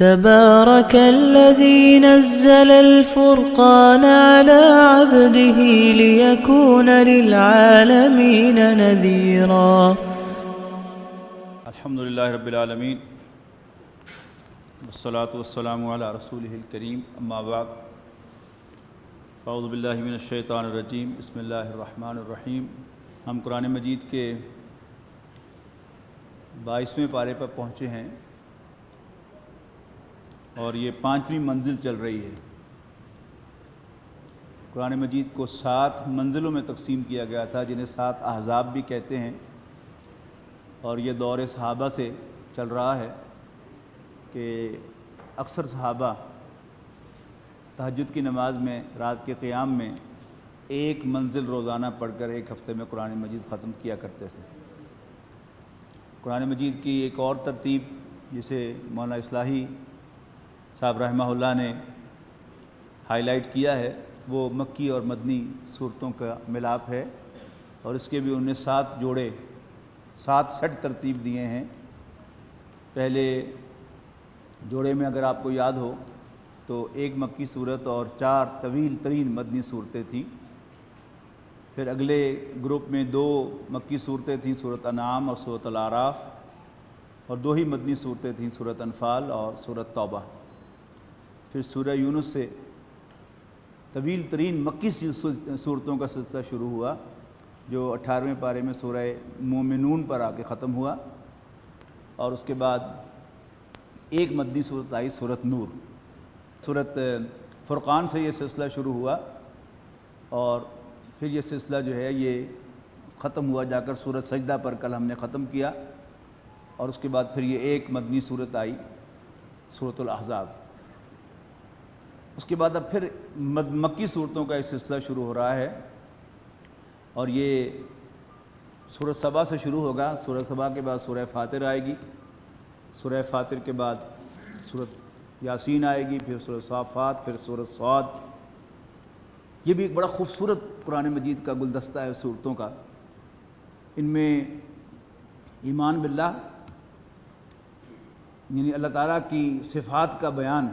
تبارك الذي نزل الفرقان على عبده ليكون للعالمين نذيرا. الحمد لله رب العالمين والصلاة والسلام على رسوله الكريم اما بعد فاعوذ باللہ من الشیطان الرجیم بسم اللہ الرحمن الرحیم. ہم قرآن مجید کے 22ویں پارے پر پہنچے ہیں اور یہ 5ویں منزل چل رہی ہے. قرآن مجید کو 7 منزلوں میں تقسیم کیا گیا تھا جنہیں 7 احزاب بھی کہتے ہیں، اور یہ دور صحابہ سے چل رہا ہے کہ اکثر صحابہ تہجد کی نماز میں، رات کے قیام میں 1 منزل روزانہ پڑھ کر 1 ہفتے میں قرآن مجید ختم کیا کرتے تھے. قرآن مجید کی ایک اور ترتیب جسے مولانا اصلاحی صاحب رحمہ اللہ نے ہائی لائٹ کیا ہے وہ مکی اور مدنی صورتوں کا ملاپ ہے، اور اس کے بھی انہوں نے 7 جوڑے 7 سیٹ ترتیب دیے ہیں. پہلے جوڑے میں اگر آپ کو یاد ہو تو 1 مکی صورت اور 4 طویل ترین مدنی صورتیں تھیں. پھر اگلے گروپ میں 2 مکی صورتیں تھیں، سورۃ انعام اور سورۃ الاعراف، اور 2 ہی مدنی صورتیں تھیں، سورۃ انفال اور سورۃ توبہ. پھر سورہ یونس سے طویل ترین مکی صورتوں کا سلسلہ شروع ہوا جو 18ویں پارے میں سورہ مومنون پر آ کے ختم ہوا، اور اس کے بعد 1 مدنی صورت آئی سورۃ نور. سورۃ فرقان سے یہ سلسلہ شروع ہوا اور پھر یہ سلسلہ جو ہے یہ ختم ہوا جا کر سورۃ سجدہ پر کل ہم نے ختم کیا، اور اس کے بعد پھر یہ 1 مدنی صورت آئی سورۃ الاحزاب. اس کے بعد اب پھر مکی صورتوں کا یہ سلسلہ شروع ہو رہا ہے، اور یہ سورۃ سبا سے شروع ہوگا. سورۃ سبا کے بعد سورہ فاطر آئے گی، سورہ فاطر کے بعد سورۃ یاسین آئے گی، پھر سورۃ صافات، پھر سورۃ صاد. یہ بھی ایک بڑا خوبصورت قرآن مجید کا گلدستہ ہے صورتوں کا. ان میں ایمان باللہ یعنی اللہ تعالیٰ کی صفات کا بیان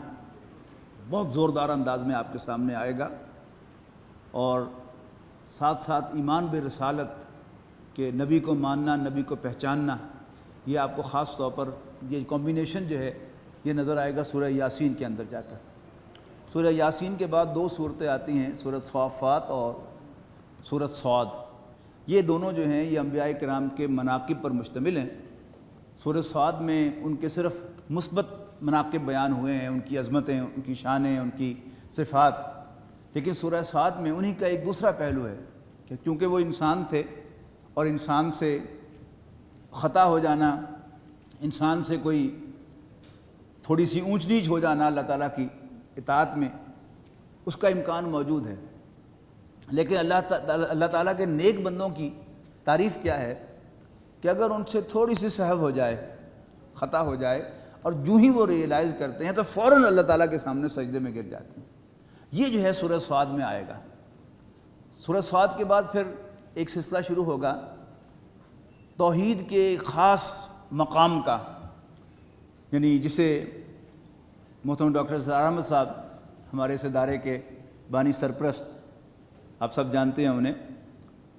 بہت زوردار انداز میں آپ کے سامنے آئے گا، اور ساتھ ساتھ ایمان برسالت کہ نبی کو ماننا، نبی کو پہچاننا، یہ آپ کو خاص طور پر یہ کمبینیشن جو ہے یہ نظر آئے گا سورہ یاسین کے اندر جا کر. سورہ یاسین کے بعد 2 صورتیں آتی ہیں، سورۃ صافات اور سورۃ صاد. یہ دونوں جو ہیں یہ انبیاء کرام کے مناقب پر مشتمل ہیں. سورۃ صاد میں ان کے صرف مثبت مناقب بیان ہوئے ہیں، ان کی عظمتیں، ان کی شانیں، ان کی صفات. لیکن سورہ صاد میں انہی کا ایک دوسرا پہلو ہے کہ کیونکہ وہ انسان تھے، اور انسان سے خطا ہو جانا، انسان سے کوئی تھوڑی سی اونچ نیچ ہو جانا اللہ تعالیٰ کی اطاعت میں، اس کا امکان موجود ہے. لیکن اللہ تعالیٰ کے نیک بندوں کی تعریف کیا ہے کہ اگر ان سے تھوڑی سی سہو ہو جائے، خطا ہو جائے، اور جو ہی وہ ریئلائز کرتے ہیں تو فوراً اللہ تعالیٰ کے سامنے سجدے میں گر جاتے ہیں. یہ جو ہے سورہ صاد میں آئے گا. سورہ صاد کے بعد پھر ایک سلسلہ شروع ہوگا توحید کے ایک خاص مقام کا، یعنی جسے محترم ڈاکٹر اسرار احمد صاحب ہمارے اس ادارے کے بانی سرپرست، آپ سب جانتے ہیں انہیں،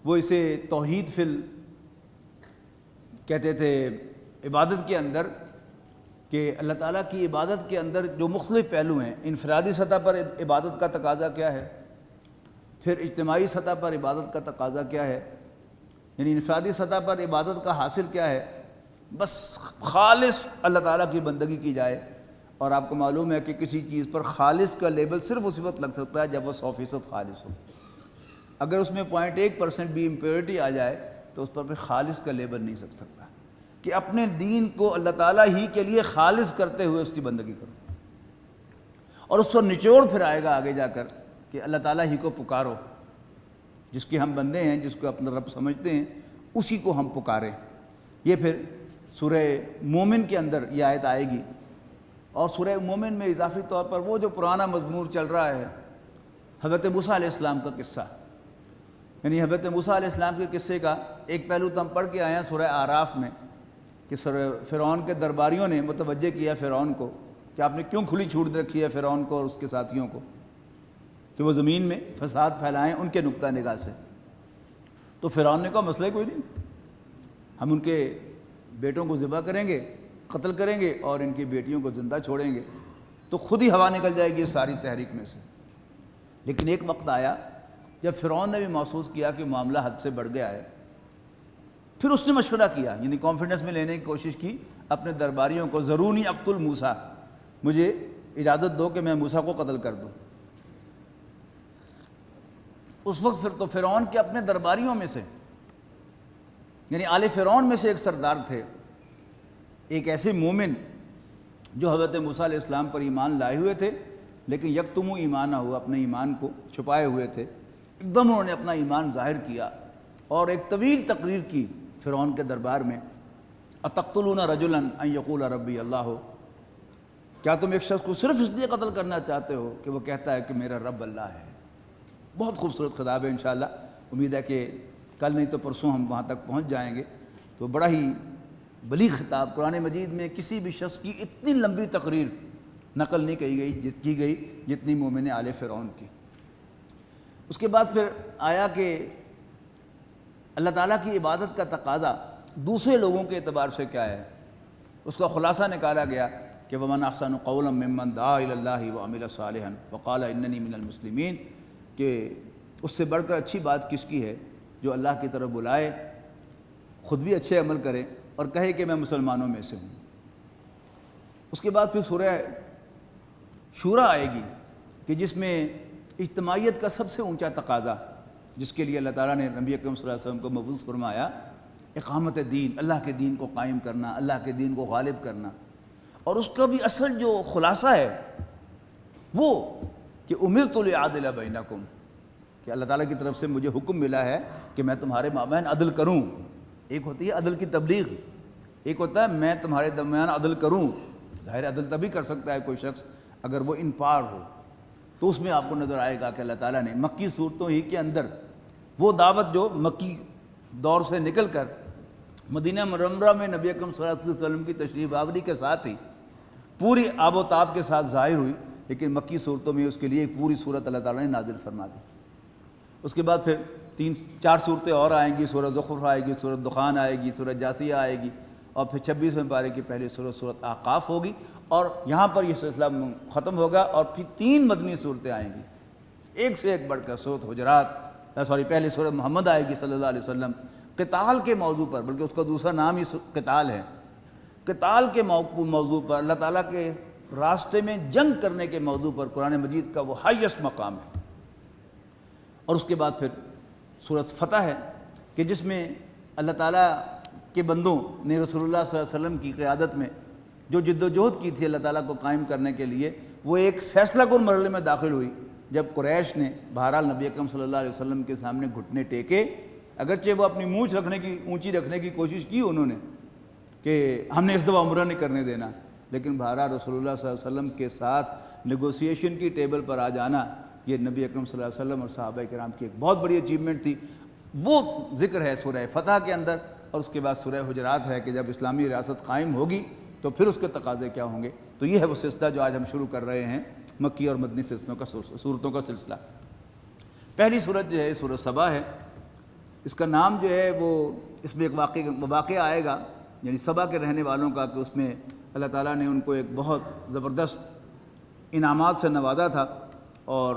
وہ اسے توحید کہتے تھے عبادت کے اندر، کہ اللہ تعالیٰ کی عبادت کے اندر جو مختلف پہلو ہیں، انفرادی سطح پر عبادت کا تقاضا کیا ہے، پھر اجتماعی سطح پر عبادت کا تقاضا کیا ہے. یعنی انفرادی سطح پر عبادت کا حاصل کیا ہے، بس خالص اللہ تعالیٰ کی بندگی کی جائے. اور آپ کو معلوم ہے کہ کسی چیز پر خالص کا لیبل صرف اسی وقت لگ سکتا ہے جب وہ 100% خالص ہو. اگر اس میں 0.1% بھی امپیورٹی آ جائے تو اس پر پھر خالص کا لیبل نہیں لگ سکتا. کہ اپنے دین کو اللہ تعالیٰ ہی کے لیے خالص کرتے ہوئے اس کی بندگی کرو، اور اس پر نچوڑ پھر آئے گا آگے جا کر کہ اللہ تعالیٰ ہی کو پکارو. جس کے ہم بندے ہیں، جس کو اپنا رب سمجھتے ہیں، اسی کو ہم پکاریں. یہ پھر سورہ مومن کے اندر یہ آیت آئے گی، اور سورہ مومن میں اضافی طور پر وہ جو پرانا مضمور چل رہا ہے حضرت موسیٰ علیہ السلام کا قصہ، یعنی حضرت موسیٰ علیہ السلام کے قصے کا ایک پہلو تو ہم پڑھ کے آئے ہیں سورہ اعراف میں کہ فرعون کے درباریوں نے متوجہ کیا فرعون کو کہ آپ نے کیوں کھلی چھوٹ دے رکھی ہے فرعون کو اور اس کے ساتھیوں کو کہ وہ زمین میں فساد پھیلائیں ان کے نقطہ نگاہ سے. تو فرعون نے کہا مسئلہ کوئی نہیں، ہم ان کے بیٹوں کو ذبح کریں گے، قتل کریں گے اور ان کی بیٹیوں کو زندہ چھوڑیں گے، تو خود ہی ہوا نکل جائے گی اس ساری تحریک میں سے. لیکن ایک وقت آیا جب فرعون نے بھی محسوس کیا کہ معاملہ حد سے بڑھ گیا ہے. پھر اس نے مشورہ کیا، یعنی کانفیڈنس میں لینے کی کوشش کی اپنے درباریوں کو، ضرونی اقتل موسیٰ، مجھے اجازت دو کہ میں موسیٰ کو قتل کر دوں. اس وقت پھر تو فرعون کے اپنے درباریوں میں سے، یعنی آل فرعون میں سے ایک سردار تھے، ایک ایسے مومن جو حضرت موسیٰ علیہ السلام پر ایمان لائے ہوئے تھے لیکن یکتمو ایمان ہوا، اپنے ایمان کو چھپائے ہوئے تھے. ایک دم انہوں نے اپنا ایمان ظاہر کیا اور ایک طویل تقریر کی فرعون کے دربار میں. اتقتلون رجلا ان یقول ربی اللہ، کیا تم ایک شخص کو صرف اس لیے قتل کرنا چاہتے ہو کہ وہ کہتا ہے کہ میرا رب اللہ ہے. بہت خوبصورت خطاب ہے، انشاءاللہ امید ہے کہ کل نہیں تو پرسوں ہم وہاں تک پہنچ جائیں گے. تو بڑا ہی بلیغ خطاب، قرآن مجید میں کسی بھی شخص کی اتنی لمبی تقریر نقل نہیں کی گئی جتنی مومن آل فرعون کی. اس کے بعد پھر آیا کہ اللہ تعالیٰ کی عبادت کا تقاضا دوسرے لوگوں کے اعتبار سے کیا ہے. اس کا خلاصہ نکالا گیا کہ وَمَنْ أَحْسَنُ قَوْلًا مِّمَّنْ دَعَا إِلَى اللَّهِ وَعَمِلَ صَالِحًا وَقَالَ إِنَّنِي مِنَ الْمُسْلِمِينَ، کہ اس سے بڑھ کر اچھی بات کس کی ہے جو اللہ کی طرف بلائے، خود بھی اچھے عمل کرے اور کہے کہ میں مسلمانوں میں سے ہوں. اس کے بعد پھر سورہ شورا آئے گی کہ جس میں اجتماعیت کا سب سے اونچا تقاضا، جس کے لیے اللہ تعالیٰ نے نبی اکرم صلی اللہ علیہ وسلم کو مبعوث فرمایا، اقامت دین، اللہ کے دین کو قائم کرنا، اللہ کے دین کو غالب کرنا. اور اس کا بھی اصل جو خلاصہ ہے وہ کہ امرت لأعدل بینکم، کہ اللہ تعالیٰ کی طرف سے مجھے حکم ملا ہے کہ میں تمہارے مابین عدل کروں. ایک ہوتی ہے عدل کی تبلیغ، ایک ہوتا ہے میں تمہارے درمیان عدل کروں. ظاہر عدل تبھی کر سکتا ہے کوئی شخص اگر وہ ان پار ہو. تو اس میں آپ کو نظر آئے گا کہ اللہ تعالیٰ نے مکی صورتوں ہی کے اندر وہ دعوت جو مکی دور سے نکل کر مدینہ منورہ میں نبی اکرم صلی اللہ علیہ وسلم کی تشریف آوری کے ساتھ ہی پوری آب و تاب کے ساتھ ظاہر ہوئی، لیکن مکی صورتوں میں اس کے لیے ایک پوری صورت اللہ تعالیٰ نے نازل فرما دی. اس کے بعد پھر 3-4 صورتیں اور آئیں گی، سورہ زخرف آئے گی، سورہ دخان آئے گی، سورہ جاثیہ آئے گی، اور پھر 26ویں پارے کی پہلی سورت احقاف ہوگی. اور یہاں پر یہ سلسلہ ختم ہوگا اور پھر 3 مدنی صورتیں آئیں گی، ایک سے ایک بڑھ کر. سورت حجرات، پہلی سورت محمد آئے گی صلی اللہ علیہ وسلم قتال کے موضوع پر، بلکہ اس کا دوسرا نام ہی قتال ہے. قتال کے موضوع پر، اللہ تعالیٰ کے راستے میں جنگ کرنے کے موضوع پر قرآن مجید کا وہ ہائیسٹ مقام ہے. اور اس کے بعد پھر سورت فتح ہے کہ جس میں اللہ تعالیٰ کے بندوں نے رسول اللہ صلی اللہ علیہ وسلم کی قیادت میں جو جد و جہد کی تھی اللہ تعالیٰ کو قائم کرنے کے لیے، وہ ایک فیصلہ کن مرحلے میں داخل ہوئی جب قریش نے بہرحال نبی اکرم صلی اللہ علیہ وسلم کے سامنے گھٹنے ٹیکے. اگرچہ وہ اپنی مونچھ اونچی رکھنے کی کوشش کی انہوں نے کہ ہم نے اس دفعہ عمرہ نہیں کرنے دینا، لیکن بہرحال رسول اللہ صلی اللہ علیہ وسلم کے ساتھ نیگوسیشن کی ٹیبل پر آ جانا یہ نبی اکرم صلی اللہ علیہ وسلم اور صحابہ کرام کی ایک بہت بڑی اچیومنٹ تھی. وہ ذکر ہے سورہ فتح کے اندر. اور اس کے بعد سورہ حجرات ہے کہ جب اسلامی ریاست قائم ہوگی تو پھر اس کے تقاضے کیا ہوں گے. تو یہ ہے وہ سلسلہ جو آج ہم شروع کر رہے ہیں، مکی اور مدنی صورتوں کا سلسلہ. پہلی صورت جو ہے سورہ سبا ہے. اس کا نام جو ہے وہ اس میں ایک واقعہ آئے گا، یعنی سبا کے رہنے والوں کا، کہ اس میں اللہ تعالیٰ نے ان کو ایک بہت زبردست انعامات سے نوازا تھا اور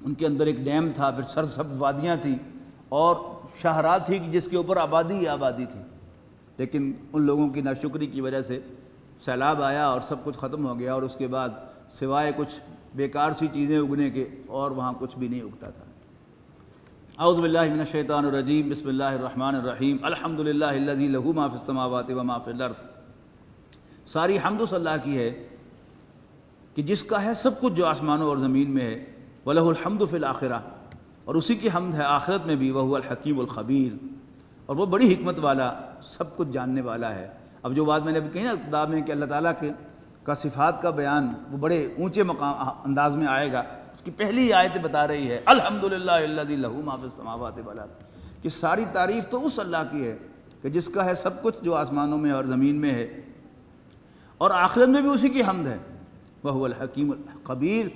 ان کے اندر ایک ڈیم تھا، پھر سرسبز وادیاں تھیں اور شاہراہ تھی جس کے اوپر آبادی ہی آبادی تھی. لیکن ان لوگوں کی ناشکری کی وجہ سے سیلاب آیا اور سب کچھ ختم ہو گیا، اور اس کے بعد سوائے کچھ بیکار سی چیزیں اگنے کے اور وہاں کچھ بھی نہیں اگتا تھا. اعوذ باللہ من الشیطان الرجیم، بسم اللہ الرحمن الرحیم. الحمدللہ الذی لہ ما فی السماوات و ما فی الارض. ساری حمد اس اللہ کی ہے کہ جس کا ہے سب کچھ جو آسمانوں اور زمین میں ہے. وَلَهُ الْحَمْدُ فِي الْآخِرَةِ، اور اسی کی حمد ہے آخرت میں بھی. وَهُوَ الْحَكِيمُ الْخَبِيرُ، اور وہ بڑی حکمت والا، سب کچھ جاننے والا ہے. اب جو بات میں نے ابھی کہی نا کتاب میں کہ اللہ تعالیٰ کا صفات کا بیان وہ بڑے اونچے مقام انداز میں آئے گا. اس کی پہلی آیت بتا رہی ہے الحمدللہ الذی لہ ما فی السماوات والارض، کہ ساری تعریف تو اس اللہ کی ہے کہ جس کا ہے سب کچھ جو آسمانوں میں اور زمین میں ہے، اور آخرت میں بھی اسی کی حمد ہے. وہو الحکیم الخبیر،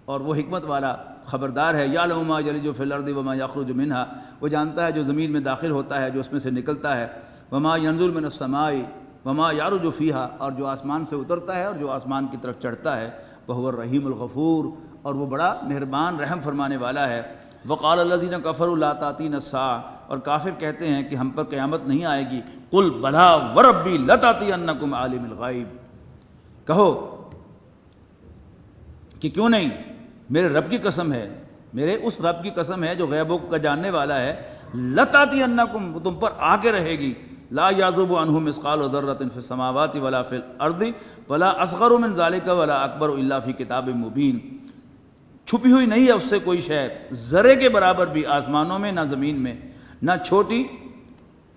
اور وہ حکمت والا خبردار ہے۔ یعلم ما یلج فی الارض وما یخرج منہا، وہ جانتا ہے جو زمین میں داخل ہوتا ہے، جو اس میں سے نکلتا ہے۔ وما ینزل من السماء وما یعرج فیہا، اور جو آسمان سے اترتا ہے اور جو آسمان کی طرف چڑھتا ہے۔ وہو الرحیم الغفور، اور وہ بڑا مہربان رحم فرمانے والا ہے۔ وقال الذین کفروا لا تأتینا الساعۃ، اور کافر کہتے ہیں کہ ہم پر قیامت نہیں آئے گی۔ قل بلا وربی لتأتینکم عالم الغیب، کہو کہ کیوں نہیں، میرے رب کی قسم ہے، میرے اس رب کی قسم ہے جو غیبوں کا جاننے والا ہے۔ لتأتینکم، وہ تم پر آ کے رہے گی۔ لا یعزب عنہ مثقال ذرۃ فی السماوات ولا فی الارض ولا اصغر من ذلک ولا اکبر الا فی کتاب مبین، چھپی ہوئی نہیں ہے اس سے کوئی شے ذرے کے برابر بھی، آسمانوں میں نہ زمین میں، نہ چھوٹی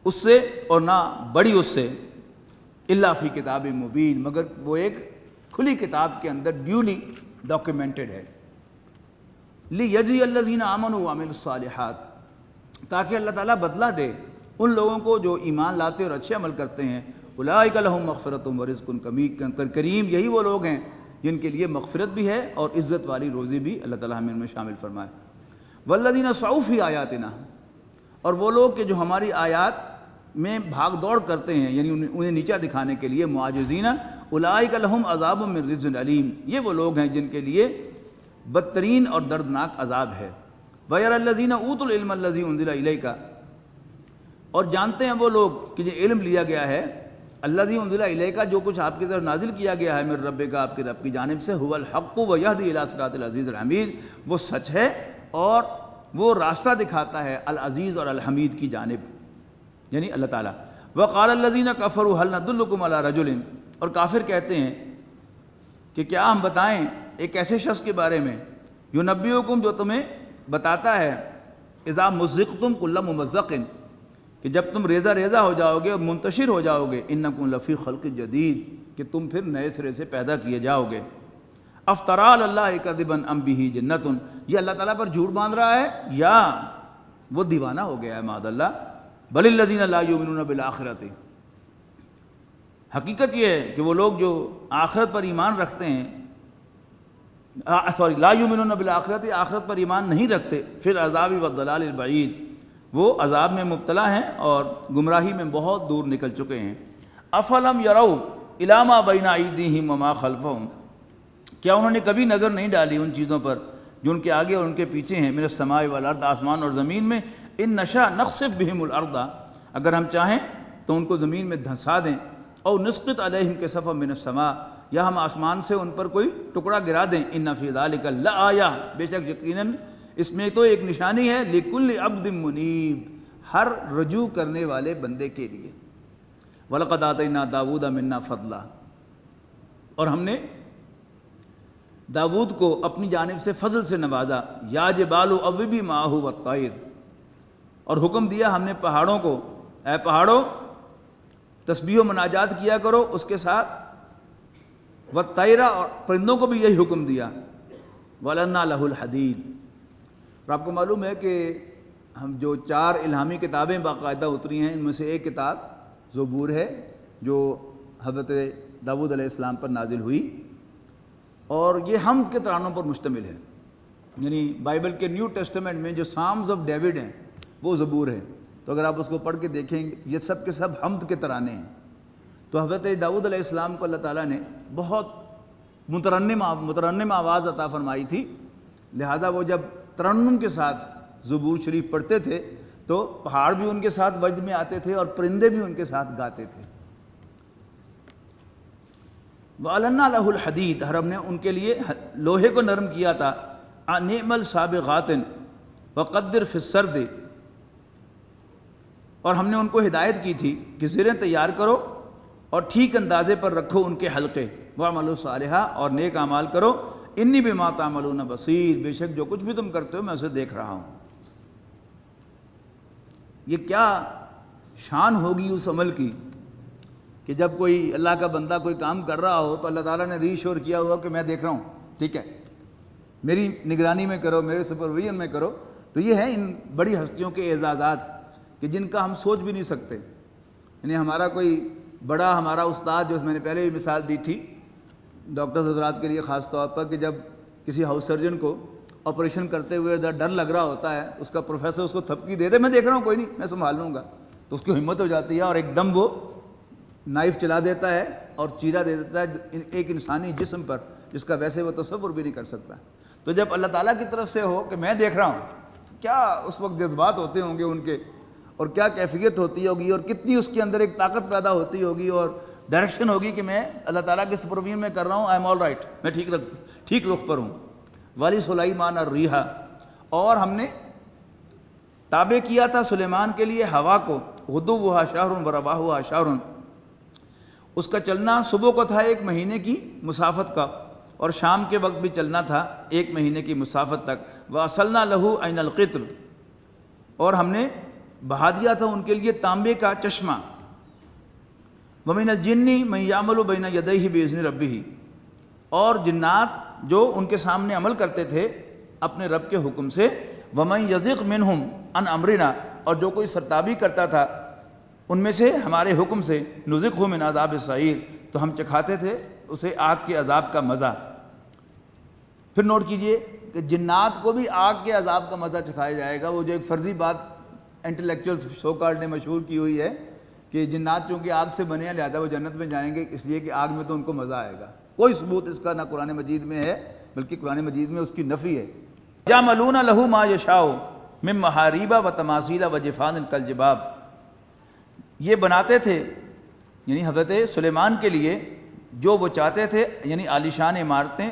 اس سے اور نہ بڑی اس سے، الا فی کتاب مبین، مگر وہ ایک کھلی کتاب کے اندر ڈیولی ڈاکیومنٹڈ ہے۔ لیجزی الذین آمنوا وعملوا الصالحات، تاکہ اللہ تعالیٰ بدلہ دے ان لوگوں کو جو ایمان لاتے اور اچھے عمل کرتے ہیں۔ اولئک لہم مغفرۃ ورزق کریم، یہی وہ لوگ ہیں جن کے لیے مغفرت بھی ہے اور عزت والی روزی بھی، اللہ تعالیٰ ہمیں ان میں شامل فرمائے۔ والذین سعوا فی آیاتنا، اور وہ لوگ کہ جو ہماری آیات میں بھاگ دوڑ کرتے ہیں، یعنی انہیں نیچا دکھانے کے لیے، معاجزین، اولئک لہم عذاب من رجز علیم، یہ وہ لوگ ہیں جن کے لیے بدترین اور دردناک عذاب ہے۔ وَيَرَى الَّذِينَ أُوتُوا الْعِلْمَ الَّذِي أُنزِلَ إِلَيْكَ، اور جانتے ہیں وہ لوگ کہ جو علم لیا گیا ہے، الذی انزل الیک، جو کچھ آپ کی طرف نازل کیا گیا ہے، میرے رب کا، آپ کے رب کی جانب سے، هو الحق ویہدی الی صراط العزیز الحمید، وہ سچ ہے اور وہ راستہ دکھاتا ہے العزیز اور الحمید کی جانب، یعنی اللہ تعالیٰ۔ وقال الذین کفروا هل ندلکم علی رجل، اور کافر کہتے ہیں کہ کیا ہم بتائیں ایک ایسے شخص کے بارے میں، ینبئکم، جو تمہیں بتاتا ہے، اذا مزقتم کل ممزق، کہ جب تم ریزہ ریزہ ہو جاؤ گے اور منتشر ہو جاؤ گے، انکم لفی خلق جدید، کہ تم پھر نئے سرے سے پیدا کیے جاؤ گے۔ افطرا علی اللہ کذبا ام بہ جنۃ، یہ اللہ تعالیٰ پر جھوٹ باندھ رہا ہے یا وہ دیوانہ ہو گیا ہے معاذ اللہ۔ بل الذین لا یؤمنون بالآخرۃ، حقیقت یہ ہے کہ وہ لوگ جو آخرت پر ایمان رکھتے ہیں، لا یؤمنون بالآخرۃ، آخرت پر ایمان نہیں رکھتے، فی العذاب والضلال البعید، وہ عذاب میں مبتلا ہیں اور گمراہی میں بہت دور نکل چکے ہیں۔ افلم یروا الی ما بین ایدیہم وما خلفہم، کیا انہوں نے کبھی نظر نہیں ڈالی ان چیزوں پر جو ان کے آگے اور ان کے پیچھے ہیں، من السماء والارض، آسمان اور زمین میں، ان نشاء نخسف بہم الارض، اگر ہم چاہیں تو ان کو زمین میں دھنسا دیں، او نسقط علیہم کسفا من السماء، یا ہم آسمان سے ان پر کوئی ٹکڑا گرا دیں، ان فی ذلک لآیہ، بے شک یقیناً اس میں تو ایک نشانی ہے، لکل عبد منیب، ہر رجوع کرنے والے بندے کے لیے۔ وَلَقَدْ آتَيْنَا دَاوُودَ مِنَّا فَضْلًا، اور ہم نے داود کو اپنی جانب سے فضل سے نوازا۔ یا جبال اوبی مَعَهُ وَالطَّيْرُ، اور حکم دیا ہم نے پہاڑوں کو، اے پہاڑوں تسبیح و مناجات کیا کرو اس کے ساتھ، وَالطَّيْرَ، اور پرندوں کو بھی یہی حکم دیا، وَلَنَّا لَهُ الْحَدِيدَ۔ اور آپ کو معلوم ہے کہ ہم جو 4 الہامی کتابیں باقاعدہ اتری ہیں، ان میں سے ایک کتاب زبور ہے جو حضرت داود علیہ السلام پر نازل ہوئی، اور یہ حمد کے ترانوں پر مشتمل ہے، یعنی بائبل کے نیو ٹیسٹمنٹ میں جو سامز آف ڈیوڈ ہیں وہ زبور ہے، تو اگر آپ اس کو پڑھ کے دیکھیں یہ سب کے سب حمد کے ترانے ہیں۔ تو حضرت داود علیہ السلام کو اللہ تعالیٰ نے بہت مترنم آواز عطا فرمائی تھی، لہذا وہ جب ترنم کے ساتھ زبور شریف پڑھتے تھے تو پہاڑ بھی ان کے ساتھ وجد میں آتے تھے اور پرندے بھی ان کے ساتھ گاتے تھے۔ وَأَلَنَّا لَهُ الْحَدِيدَ، ہر ہم نے ان کے لیے لوہے کو نرم کیا تھا، نِعْمَ السَّابِغَاتِ وَقَدِّرْ فِي السَّرْدِ، اور ہم نے ان کو ہدایت کی تھی کہ زریں تیار کرو اور ٹھیک اندازے پر رکھو ان کے حلقے، وَعْمَلُوا صَالِحًا، اور نیک اعمال کرو، انی بما تعملون بصیر، بے شک جو کچھ بھی تم کرتے ہو میں اسے دیکھ رہا ہوں۔ یہ کیا شان ہوگی اس عمل کی کہ جب کوئی اللہ کا بندہ کوئی کام کر رہا ہو تو اللہ تعالیٰ نے ری شور کیا ہوا کہ میں دیکھ رہا ہوں، ٹھیک ہے، میری نگرانی میں کرو، میرے سپرویژن میں کرو۔ تو یہ ہے ان بڑی ہستیوں کے اعزازات کہ جن کا ہم سوچ بھی نہیں سکتے۔ یعنی ہمارا کوئی بڑا، ہمارا استاد جو میں نے پہلے بھی مثال دی تھی، ڈاکٹر حضرات کے لیے خاص طور پر کہ جب کسی ہاؤس سرجن کو آپریشن کرتے ہوئے ڈر لگ رہا ہوتا ہے، اس کا پروفیسر اس کو تھپکی دے دے میں دیکھ رہا ہوں کوئی نہیں میں سنبھال لوں گا، تو اس کی ہمت ہو جاتی ہے اور ایک دم وہ نائف چلا دیتا ہے اور چیرا دے دیتا ہے ایک انسانی جسم پر جس کا ویسے وہ تصور بھی نہیں کر سکتا۔ تو جب اللہ تعالیٰ کی طرف سے ہو کہ میں دیکھ رہا ہوں، کیا اس وقت جذبات ہوتے ہوں گے ان کے، اور کیا کیفیت ہوتی ہوگی، اور کتنی اس کے اندر ایک طاقت پیدا ہوتی ہوگی اور ڈائریکشن ہوگی کہ میں اللہ تعالیٰ کے سپرویژن میں کر رہا ہوں، آئی ایم آل رائٹ، میں ٹھیک رخ پر ہوں۔ والی سلیمان الریحا، اور ہم نے تابع کیا تھا سلیمان کے لیے ہوا کو، غدوہا شہر و رواحها شہر، اس کا چلنا صبح کو تھا 1 مہینے کی مسافت کا، اور شام کے وقت بھی چلنا تھا 1 مہینے کی مسافت تک۔ وَأَصَلْنَا لَهُ عَيْنَ الْقِطْرِ، اور ہم نے بہا دیا تھا ان کے لیے تانبے کا چشمہ۔ وَمِنَ الْجِنِّ مَن يَعْمَلُ بَيْنَ يَدَيْهِ بِإِذْنِ رَبِّهِ، اور جنات جو ان کے سامنے عمل کرتے تھے اپنے رب کے حکم سے۔ وَمَن يَزِغْ مِنْهُمْ عَنْ أَمْرِنَا، اور جو کوئی سرتابی کرتا تھا ان میں سے ہمارے حکم سے، نُذِقْهُ مِنْ عَذَابِ السَّعِيرِ، تو ہم چکھاتے تھے اسے آگ کے عذاب کا مزہ۔ پھر نوٹ کیجئے کہ جنات کو بھی آگ کے عذاب کا مزہ چکھایا جائے گا۔ وہ جو ایک فرضی بات انٹلیکچوئل سو کالڈ نے مشہور کی ہوئی ہے کہ جنات چونکہ آگ سے بنے ہیں لہذا وہ جنت میں جائیں گے، اس لیے کہ آگ میں تو ان کو مزہ آئے گا۔ کوئی ثبوت اس کا نہ قرآن مجید میں ہے بلکہ قرآن مجید میں اس کی نفی ہے۔ یعملون لہ ما یشاء من محاریب و تماثیل و جفان کالجباب، یہ بناتے تھے یعنی حضرت سلیمان کے لیے جو وہ چاہتے تھے، یعنی عالیشان عمارتیں،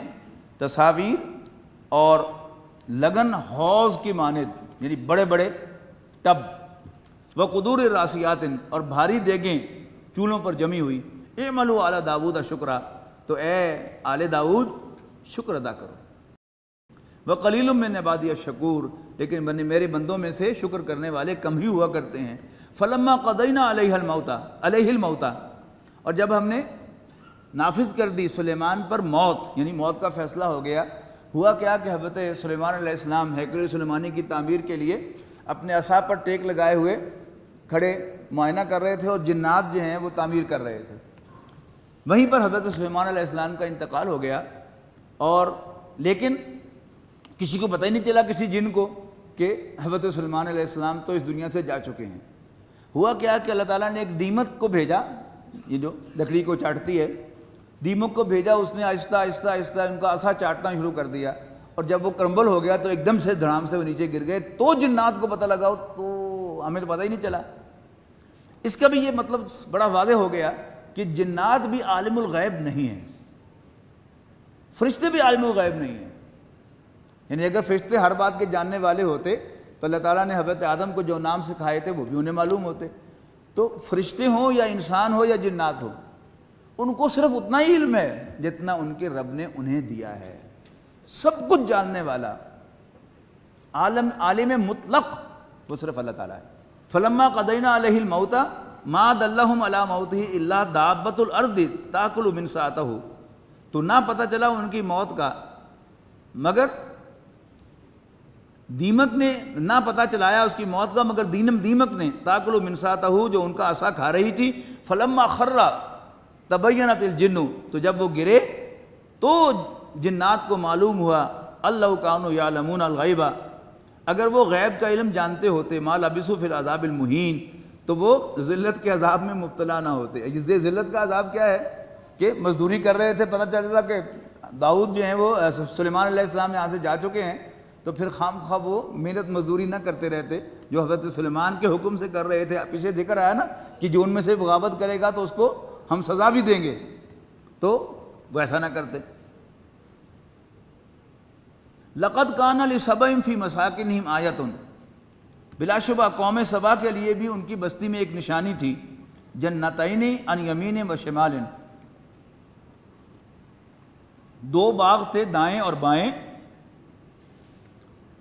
تصاویر اور لگن حوض کی مانند یعنی بڑے بڑے ٹب، وقدور راسیات، اور بھاری دیگیں چولہوں پر جمی ہوئی۔ اعملوا آل داؤد شکرا، تو اے آل داؤد شکر ادا کرو۔ وقلیل من عبادی الشکور، لیکن میرے بندوں میں سے شکر کرنے والے کم ہی ہوا کرتے ہیں۔ فلما قضینا علیہ الموت، اور جب ہم نے نافذ کر دی سلیمان پر موت، یعنی موت کا فیصلہ ہو گیا، ہوا کیا کہ حضرت سلیمان علیہ السلام ہیکل سلیمانی کی تعمیر کے لیے اپنے عصا پر ٹیک لگائے ہوئے کھڑے معائنہ کر رہے تھے، اور جنات جو ہیں وہ تعمیر کر رہے تھے۔ وہیں پر حضرت سلیمان علیہ السلام کا انتقال ہو گیا، اور لیکن کسی کو پتہ ہی نہیں چلا، کسی جن کو، کہ حضرت سلیمان علیہ السلام تو اس دنیا سے جا چکے ہیں۔ ہوا کیا کہ اللہ تعالیٰ نے ایک دیمک کو بھیجا، یہ جو لکڑی کو چاٹتی ہے، دیمک کو بھیجا، اس نے آہستہ آہستہ آہستہ ان کا عصا چاٹنا شروع کر دیا، اور جب وہ کرمبل ہو گیا تو ایک دم سے دھڑام سے وہ نیچے گر گئے۔ تو جنات کو پتہ لگا، تو ہمیں تو پتہ ہی نہیں چلا۔ اس کا بھی یہ مطلب بڑا واضح ہو گیا کہ جنات بھی عالم الغیب نہیں ہیں، فرشتے بھی عالم الغیب نہیں ہیں۔ یعنی اگر فرشتے ہر بات کے جاننے والے ہوتے تو اللہ تعالیٰ نے حضرت آدم کو جو نام سکھائے تھے وہ بھی انہیں معلوم ہوتے۔ تو فرشتے ہوں یا انسان ہو یا جنات ہو، ان کو صرف اتنا ہی علم ہے جتنا ان کے رب نے انہیں دیا ہے۔ سب کچھ جاننے والا عالم مطلق وہ صرف اللہ تعالیٰ ہے۔ فلما قضینا علیہ الموت ما دلہم علی موتہ الا دابۃ الارض تاکل من سأتہ، تو نہ پتہ چلا ان کی موت کا مگر دیمک نے، نہ پتہ چلایا اس کی موت کا مگر دیمک نے، تاکل من سأتہ، جو ان کا عصا کھا رہی تھی۔ فلما خر تبینت الجن، تو جب وہ گرے تو جنات کو معلوم ہوا، اللہ کانوا یعلمون الغیب، اگر وہ غیب کا علم جانتے ہوتے، ما لبثوا فی العذاب المہین، تو وہ ذلت کے عذاب میں مبتلا نہ ہوتے۔ یہ ذلت کا عذاب کیا ہے کہ مزدوری کر رہے تھے، پتہ چلتا کہ داؤد جو ہیں وہ سلیمان علیہ السلام یہاں سے جا چکے ہیں، تو پھر خام خواہ وہ محنت مزدوری نہ کرتے رہتے جو حضرت سلیمان کے حکم سے کر رہے تھے۔ پیچھے ذکر آیا نا کہ جو ان میں سے بغاوت کرے گا تو اس کو ہم سزا بھی دیں گے، تو وہ ایسا نہ کرتے۔ لقد کان لسبأ فی مساکنہم آیۃ، بلا شبہ قوم سبا کے لیے بھی ان کی بستی میں ایک نشانی تھی۔ جنتین عن یمین و شمال، 2 باغ تھے دائیں اور بائیں،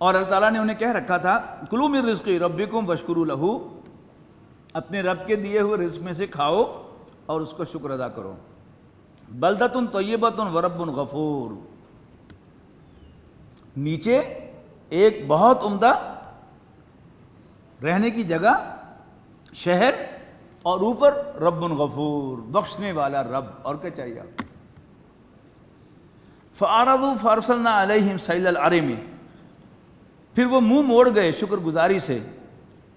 اور اللہ تعالیٰ نے انہیں کہہ رکھا تھا کلوا من رزق ربکم واشکروا لہ، اپنے رب کے دیے ہوئے رزق میں سے کھاؤ اور اس کو شکر ادا کرو۔ بلدۃ طیبۃ ورب غفور، نیچے ایک بہت عمدہ رہنے کی جگہ، شہر، اور اوپر رب غفور، بخشنے والا رب، اور کیا چاہیے آپ؟ فَأَعْرَضُوا فَأَرْسَلْنَا عَلَيْهِمْ سَيْلَ الْعَرِمِ، پھر وہ منہ موڑ گئے شکر گزاری سے،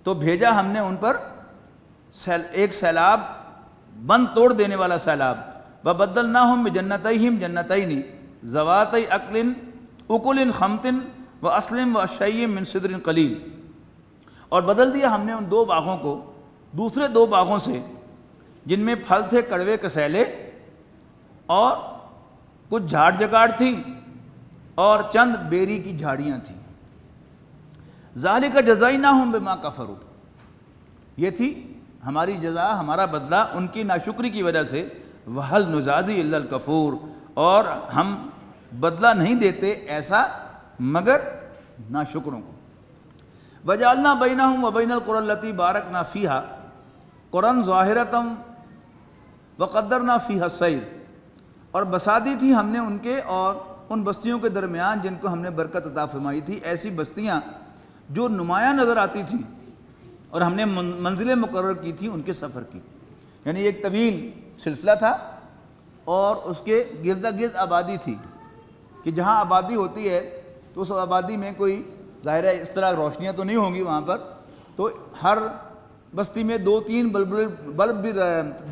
تو بھیجا ہم نے ان پر ایک سیلاب، بند توڑ دینے والا سیلاب۔ وَبَدَّلْنَاهُمْ بِجَنَّتَيْهِمْ جَنَّتَيْنِ ذَوَاتَيْ أُكُلٍ خَمْطٍ وَأَصْلٍ وَشَيْءٍ مِّن سِدْرٍ قَلِيلٍ، اور بدل دیا ہم نے ان دو باغوں کو دوسرے دو باغوں سے جن میں پھل تھے کڑوے کسیلے اور کچھ جھاڑ جگاڑ تھیں اور چند بیری کی جھاڑیاں تھیں۔ ذَلِكَ جَزَيْنَاهُمْ بِمَا كَفَرُوا، یہ تھی ہماری جزا، ہمارا بدلہ ان کی ناشکری کی وجہ سے۔ وَهَلْ نُجَازِي إِلَّا الْكَفُورَ، اور ہم بدلہ نہیں دیتے ایسا مگر ناشکروں کو۔ وَجَعَلْنَا بَيْنَهُمْ وَبَيْنَ الْقُرَى الَّتِي بَارَكْنَا فِيهَا قُرًى ظَاهِرَةً وَقَدَّرْنَا فِيهَا السَّيْرَ، اور بسا دی تھی ہم نے ان کے اور ان بستیوں کے درمیان جن کو ہم نے برکت عطا فرمائی تھی، ایسی بستیاں جو نمایاں نظر آتی تھیں، اور ہم نے منزلیں مقرر کی تھی ان کے سفر کی۔ یعنی ایک طویل سلسلہ تھا اور اس کے گرد گرد آبادی تھی کہ جہاں آبادی ہوتی ہے تو اس آبادی میں کوئی ظاہر ہے اس طرح روشنیاں تو نہیں ہوں گی وہاں پر، تو ہر بستی میں 2-3 بلب بھی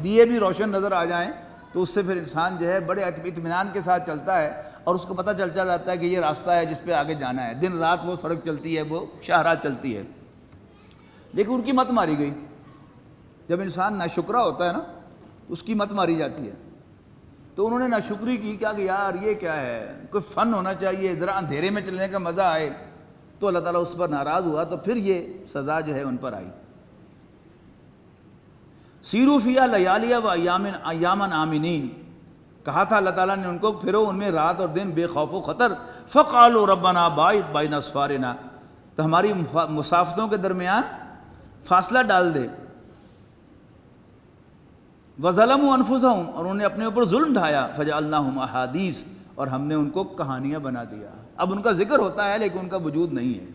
دیے بھی روشن نظر آ جائیں تو اس سے پھر انسان جو ہے بڑے اطمینان کے ساتھ چلتا ہے اور اس کو پتہ چلتا جاتا ہے کہ یہ راستہ ہے جس پہ آگے جانا ہے۔ دن رات وہ سڑک چلتی ہے، وہ شاہراہ چلتی ہے، لیکن ان کی مت ماری گئی۔ جب انسان ناشکرا ہوتا ہے نا اس کی مت ماری جاتی ہے، تو انہوں نے ناشکری کی، کہا کہ یار یہ کیا ہے، کوئی فن ہونا چاہیے، ذرا اندھیرے میں چلنے کا مزہ آئے، تو اللہ تعالیٰ اس پر ناراض ہوا، تو پھر یہ سزا جو ہے ان پر آئی۔ سیروا فیہا لیالیہ و ایاما آمنین، کہا تھا اللہ تعالیٰ نے ان کو پھرو ان میں رات اور دن بے خوف و خطر۔ فقالوا ربنا باعد بین اسفارنا، تو ہماری مسافتوں کے درمیان فاصلہ ڈال دے۔ وظلموا انفسہم، اور انہوں نے اپنے اوپر ظلم ڈھایا۔ فجعلناہم احادیث، اور ہم نے ان کو کہانیاں بنا دیا۔ اب ان کا ذکر ہوتا ہے لیکن ان کا وجود نہیں ہے۔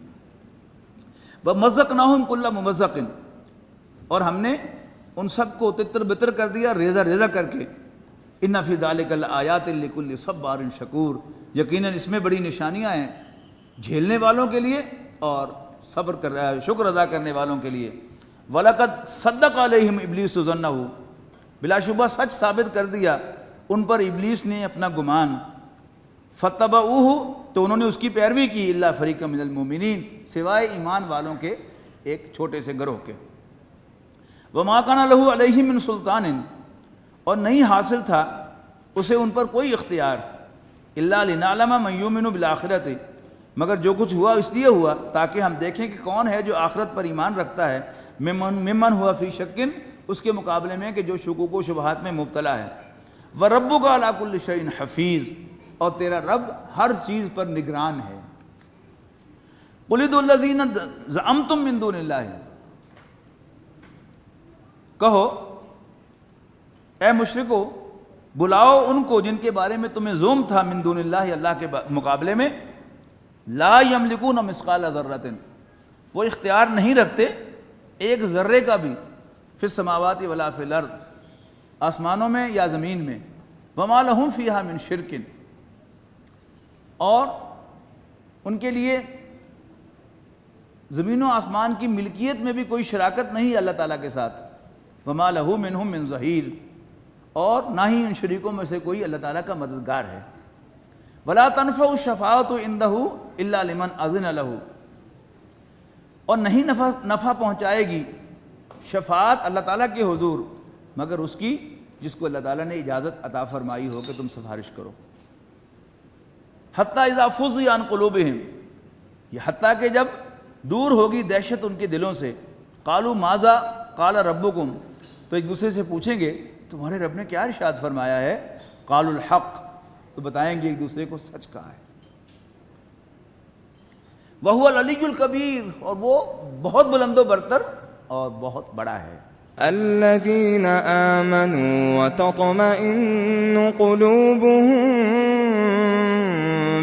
ومزقناہم کل ممزق، اور ہم نے ان سب کو تتر بتر کر دیا، ریزہ ریزہ کر کے۔ ان فی ذلک لآیات لکل صبار شکور، یقیناً اس میں بڑی نشانیاں ہیں جھیلنے والوں کے لیے اور صبر شکر ادا کرنے والوں کے لیے۔ وَلَقَدْ صَدَّقَ عَلَيْهِمْ إِبْلِيسُ ظَنَّهُ، بلا شبہ سچ ثابت کر دیا ان پر ابلیس نے اپنا گمان۔ فَاتَّبَعُوهُ، تو انہوں نے اس کی پیروی کی۔ إِلَّا فَرِيقًا مِنَ الْمُؤْمِنِينَ، سوائے ایمان والوں کے ایک چھوٹے سے گروہ کے۔ وَمَا كَانَ لَهُ عَلَيْهِمْ مِنْ سُلْطَانٍ، اور نہیں حاصل تھا اسے ان پر کوئی اختیار۔ إِلَّا لِنَعْلَمَ مَنْ يُؤْمِنُ بِالْآخِرَةِ، مگر جو کچھ ہوا اس لیے ہوا تاکہ ہم دیکھیں کہ کون ہے جو آخرت پر ایمان رکھتا ہے۔ ممن ہوا فی شک، اس کے مقابلے میں کہ جو شکوک و شبہات میں مبتلا ہے۔ وَرَبُّكَ عَلَىٰ كُلِّ شَيْءٍ حَفِيظٌ، اور تیرا رب ہر چیز پر نگران ہے۔ قُلِ ادْعُوا الَّذِينَ زَعَمْتُم مِّن دُونِ اللَّهِ، کہو اے مشرکو بلاؤ ان کو جن کے بارے میں تمہیں زوم تھا، من دون اللہ، اللہ کے مقابلے میں۔ لا یملکون مثقال ذرۃ، وہ اختیار نہیں رکھتے ایک ذرے کا بھی، فی السماوات ولا فی الارض، آسمانوں میں یا زمین میں۔ وما لہم فیہا من شرک، اور ان کے لیے زمین و آسمان کی ملکیت میں بھی کوئی شراکت نہیں اللہ تعالیٰ کے ساتھ۔ وما لہ منہم من ظہیر، اور نہ ہی ان شریکوں میں سے کوئی اللہ تعالیٰ کا مددگار ہے۔ ولا تنفع الشفاعۃ عندہ الا لمن اذن لہ، اور نہیں نفع پہنچائے گی شفاعت اللہ تعالیٰ کے حضور مگر اس کی جس کو اللہ تعالیٰ نے اجازت عطا فرمائی ہو کہ تم سفارش کرو۔ حتیٰ اذا فزع عن قلوبہم، یہ حتیٰ کہ جب دور ہوگی دہشت ان کے دلوں سے۔ قالوا ماذا قال ربکم، تو ایک دوسرے سے پوچھیں گے تمہارے رب نے کیا ارشاد فرمایا ہے۔ قالوا الحق، تو بتائیں گے ایک دوسرے کو سچ کہا ہے۔ وَهُوَ الْعَلِيُّ الْكَبِيرُ، اور وہ بہت بلند و برتر اور بہت بڑا ہے۔ الذين آمنوا وتطمئن قلوبهم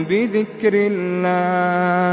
بذكر الله